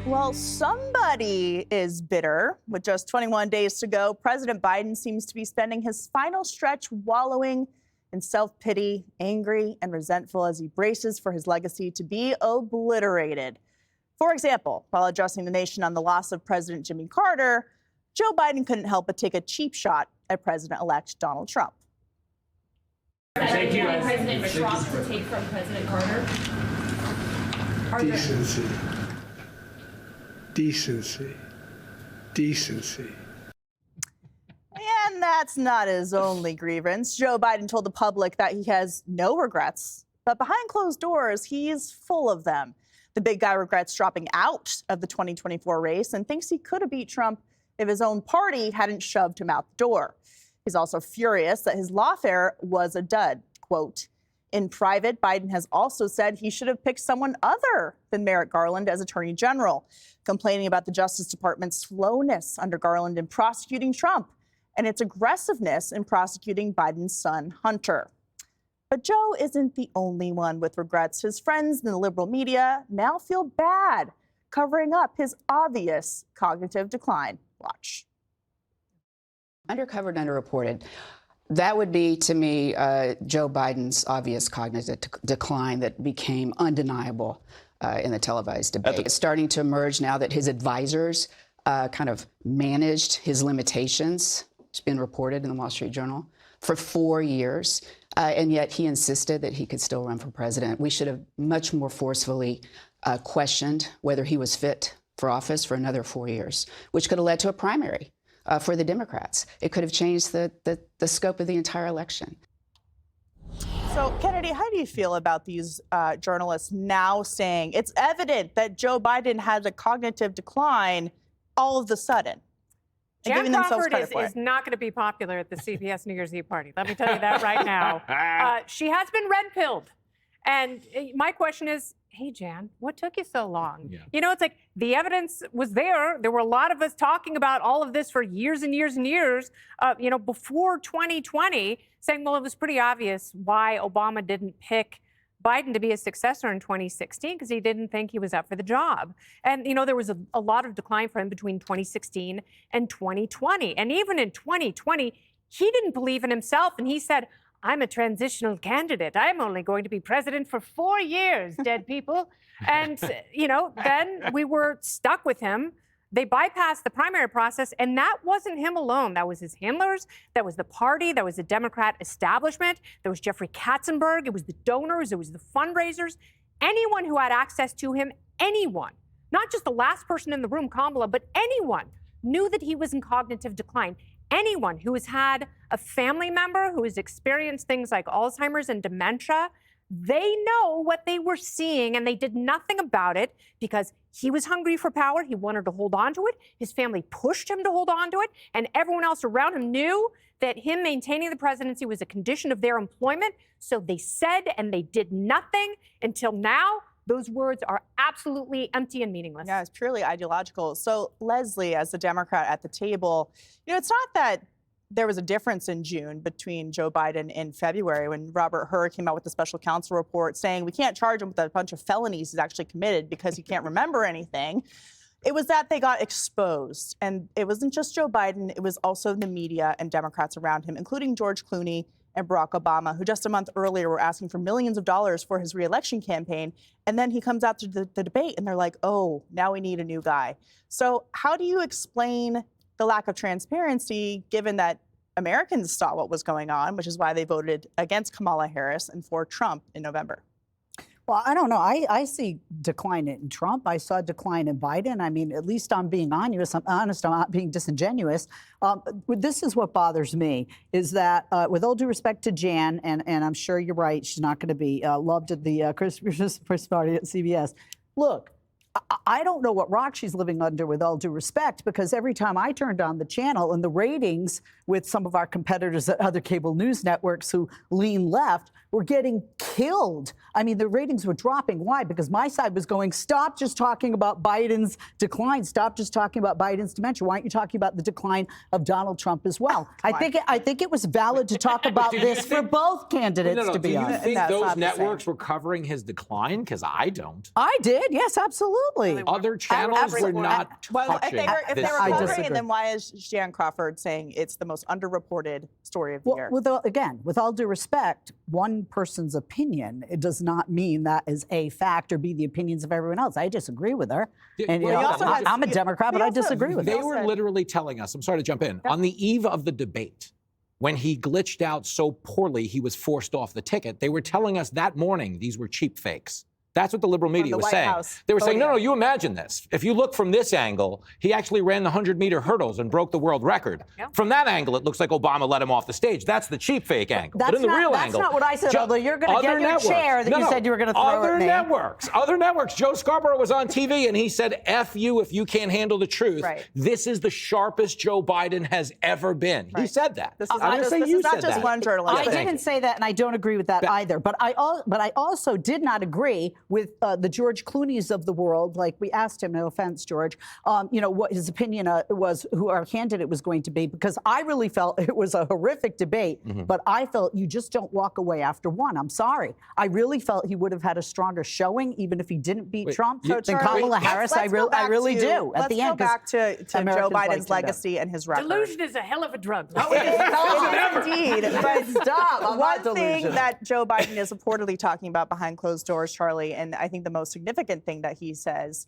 Well, somebody is bitter. With just 21 days to go, President Biden seems to be spending his final stretch wallowing in self-pity, angry and resentful as he braces for his legacy to be obliterated. For example, while addressing the nation on the loss of President Jimmy Carter, Joe Biden couldn't help but take a cheap shot at President-elect Donald Trump. Thank you. President Trump to take from President Carter? Decency. Decency. Decency. And that's not his only grievance. Joe Biden told the public that he has no regrets, but behind closed doors, he's full of them. The big guy regrets dropping out of the 2024 race and thinks he could have beat Trump if his own party hadn't shoved him out the door. He's also furious that his lawfare was a dud. Quote, in private, Biden has also said he should have picked someone other than Merrick Garland as Attorney General, complaining about the Justice Department's slowness under Garland in prosecuting Trump and its aggressiveness in prosecuting Biden's son, Hunter. But Joe isn't the only one with regrets. His friends in the liberal media now feel bad, covering up his obvious cognitive decline. Watch. Undercovered, underreported. That would be, to me, Joe Biden's obvious cognitive decline that became undeniable in the televised debate. It's starting to emerge now that his advisors kind of managed his limitations. It's been reported in the Wall Street Journal for 4 years, and yet he insisted that he could still run for president. We should have much more forcefully questioned whether he was fit for office for another 4 years, which could have led to a primary for the Democrats. It could have changed the scope of the entire election. So, Kennedy, how do you feel about these journalists now saying it's evident that Joe Biden has a cognitive decline all of a sudden? Jan Crawford is not going to be popular at the CBS New Year's Eve party. Let me tell you that right now. She has been red-pilled. And my question is, hey, Jan, what took you so long? Yeah. You know, it's like the evidence was there. There were a lot of us talking about all of this for years and years and years, before 2020, saying, well, it was pretty obvious why Obama didn't pick Biden to be his successor in 2016, because he didn't think he was up for the job. And, there was a lot of decline for him between 2016 and 2020. And even in 2020, he didn't believe in himself. And he said, I'm a transitional candidate. I'm only going to be president for 4 years, dead people. And, then we were stuck with him. They bypassed the primary process, and that wasn't him alone. That was his handlers. That was the party. That was the Democrat establishment. There was Jeffrey Katzenberg. It was the donors. It was the fundraisers. Anyone who had access to him, anyone, not just the last person in the room, Kamala, but anyone knew that he was in cognitive decline. Anyone who has had a family member who has experienced things like Alzheimer's and dementia, they know what they were seeing, and they did nothing about it because he was hungry for power. He wanted to hold on to it. His family pushed him to hold on to it, and everyone else around him knew that him maintaining the presidency was a condition of their employment. So they said and they did nothing until now. Those words are absolutely empty and meaningless. Yeah, it's purely ideological. So, Leslie, as the Democrat at the table, it's not that there was a difference in June between Joe Biden in February when Robert Hur came out with the special counsel report saying we can't charge him with a bunch of felonies he's actually committed because he can't remember anything. It was that they got exposed. And it wasn't just Joe Biden. It was also the media and Democrats around him, including George Clooney and Barack Obama, who just a month earlier were asking for millions of dollars for his reelection campaign. And then he comes out to the debate and they're like, oh, now we need a new guy. So how do you explain the lack of transparency, given that Americans saw what was going on, which is why they voted against Kamala Harris and for Trump in November? Well, I don't know. I see decline in Trump. I saw decline in Biden. I mean, at least I'm being honest. I'm not being disingenuous. This is what bothers me, is that with all due respect to Jan, and I'm sure you're right, she's not going to be loved at the Christmas party at CBS. Look, I don't know what rock she's living under, with all due respect, because every time I turned on the channel and the ratings with some of our competitors at other cable news networks who lean left were getting killed. I mean, the ratings were dropping. Why? Because my side was going, stop just talking about Biden's decline. Stop just talking about Biden's dementia. Why aren't you talking about the decline of Donald Trump as well? I think it was valid to talk about this for both candidates, to be honest. Do you think those networks were covering his decline? Because I don't. I did. Yes, absolutely. Absolutely. Other channels were not Well, touching if they this were story. covering it, then why is Jan Crawford saying it's the most underreported story of the year? Again, with all due respect, one person's opinion, it does not mean that is a fact or be the opinions of everyone else. I disagree with her. And well, I'm a Democrat, but I disagree with her. They were literally telling us, I'm sorry to jump in, on the eve of the debate, when he glitched out so poorly he was forced off the ticket, they were telling us that morning these were cheap fakes. That's what the liberal media was saying. They were saying, no, you imagine this. If you look from this angle, he actually ran the 100-meter hurdles and broke the world record. Yep. From that angle, it looks like Obama let him off the stage. That's the cheap fake angle. But in the real angle... That's not what I said, although you're going to get your chair that you said you were going to throw at me. Other networks. Joe Scarborough was on TV and he said, F you if you can't handle the truth. Right. This is the sharpest Joe Biden has ever been. Right. He said that. This is not just one journalist. I didn't say that, and I don't agree with that either. But I also did not agree with the George Clooney's of the world. Like, we asked him, no offense, George, what his opinion was, who our candidate was going to be, because I really felt it was a horrific debate, but I felt you just don't walk away after one. I'm sorry. I really felt he would have had a stronger showing, even if he didn't beat Trump, than Kamala Harris. I really do. At the end, let's go back to Joe Biden's legacy and his record. Delusion is a hell of a drug. No, it is not. Indeed. But stop. One thing that Joe Biden is reportedly talking about behind closed doors, Charlie, and I think the most significant thing that he says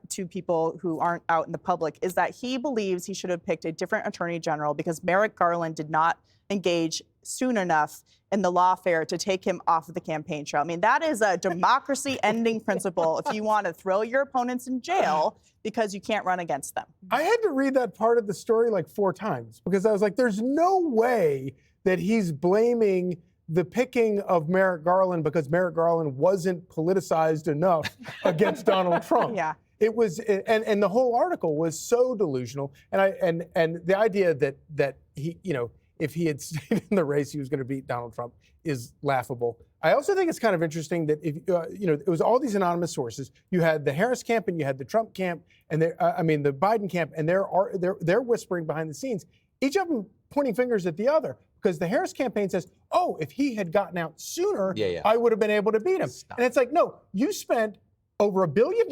to people who aren't out in the public is that he believes he should have picked a different attorney general because Merrick Garland did not engage soon enough in the lawfare to take him off of the campaign trail. I mean, that is a democracy-ending principle if you want to throw your opponents in jail because you can't run against them. I had to read that part of the story like 4 times because I was like, there's no way that he's blaming the picking of Merrick Garland because Merrick Garland wasn't politicized enough against Donald Trump. Yeah. It was, and the whole article was so delusional. And the idea that he, if he had stayed in the race, he was going to beat Donald Trump is laughable. I also think it's kind of interesting that if it was all these anonymous sources. You had the Harris camp and you had the Trump camp, and the Biden camp, and they're whispering behind the scenes, each of them pointing fingers at the other. Because the Harris campaign says, oh, if he had gotten out sooner, I would have been able to beat him. Stop. And it's like, no, you spent over $1 billion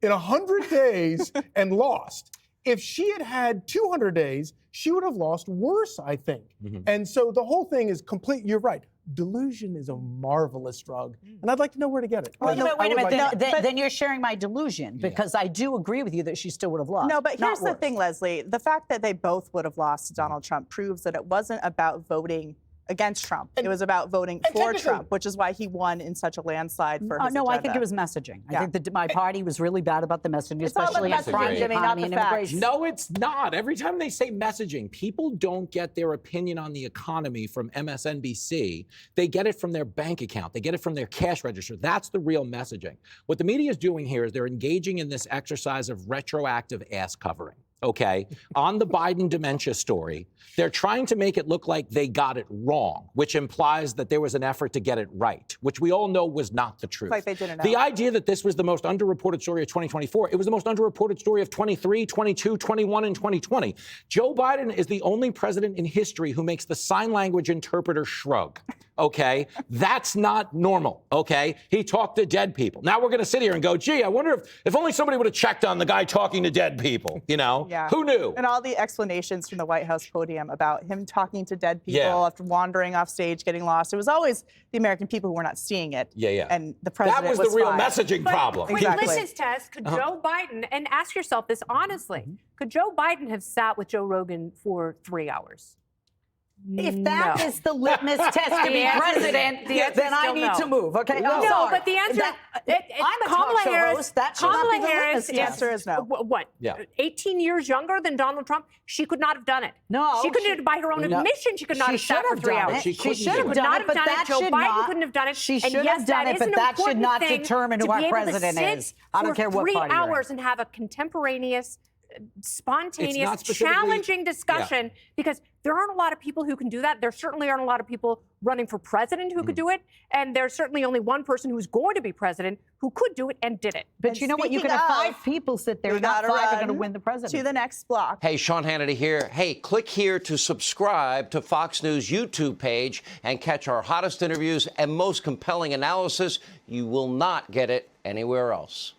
in 100 days and lost. If she had had 200 days, she would have lost worse, I think. And so the whole thing is complete. You're right. Delusion is a marvelous drug, and I'd like to know where to get it. Wait a minute. Then you're sharing my delusion, because I do agree with you that she still would have lost. No, but here's the thing, Leslie. The fact that they both would have lost to Donald Trump proves that it wasn't about voting against Trump. It was about voting for Trump, which is why he won in such a landslide for his agenda. I think it was messaging. I think that my party was really bad about the messaging, especially on crime, economy, and immigration. No, it's not. Every time they say messaging, people don't get their opinion on the economy from MSNBC. They get it from their bank account. They get it from their cash register. That's the real messaging. What the media is doing here is they're engaging in this exercise of retroactive ass covering. Okay, on the Biden dementia story, they're trying to make it look like they got it wrong, which implies that there was an effort to get it right, which we all know was not the truth. Like they didn't know. The idea that this was the most underreported story of 2024, it was the most underreported story of 23, 22, 21, and 2020. Joe Biden is the only president in history who makes the sign language interpreter shrug. Okay, that's not normal. Okay, he talked to dead people. Now we're going to sit here and go, gee, I wonder if only somebody would have checked on the guy talking to dead people, Yeah. Who knew? And all the explanations from the White House podium about him talking to dead people after wandering off stage, getting lost. It was always the American people who were not seeing it. And the president that was the real fine. messaging problem. Exactly. Litmus test, could Joe Biden, and ask yourself this honestly, could Joe Biden have sat with Joe Rogan for 3 hours? If that is the litmus test to be president, then I need to move. Okay, no, but the answer, I'm a talk show host. That should not be the litmus test. Answer is no. What? 18 years younger than Donald Trump? She could not have done it. No, she couldn't. By her own admission, she could not have sat for 3 hours. She should have done it, but that Joe should Biden not. couldn't have done it. She should have done it, but that should not determine who our president is. I don't care what party you're in. 3 hours and have a contemporaneous, spontaneous, challenging discussion, because there aren't a lot of people who can do that. There certainly aren't a lot of people running for president who could do it, and there's certainly only one person who's going to be president who could do it and did it. But you know what? You can have 5 people sit there, not 5 are going to win the presidency. To the next block. Hey, Sean Hannity here. Hey, click here to subscribe to Fox News YouTube page and catch our hottest interviews and most compelling analysis. You will not get it anywhere else.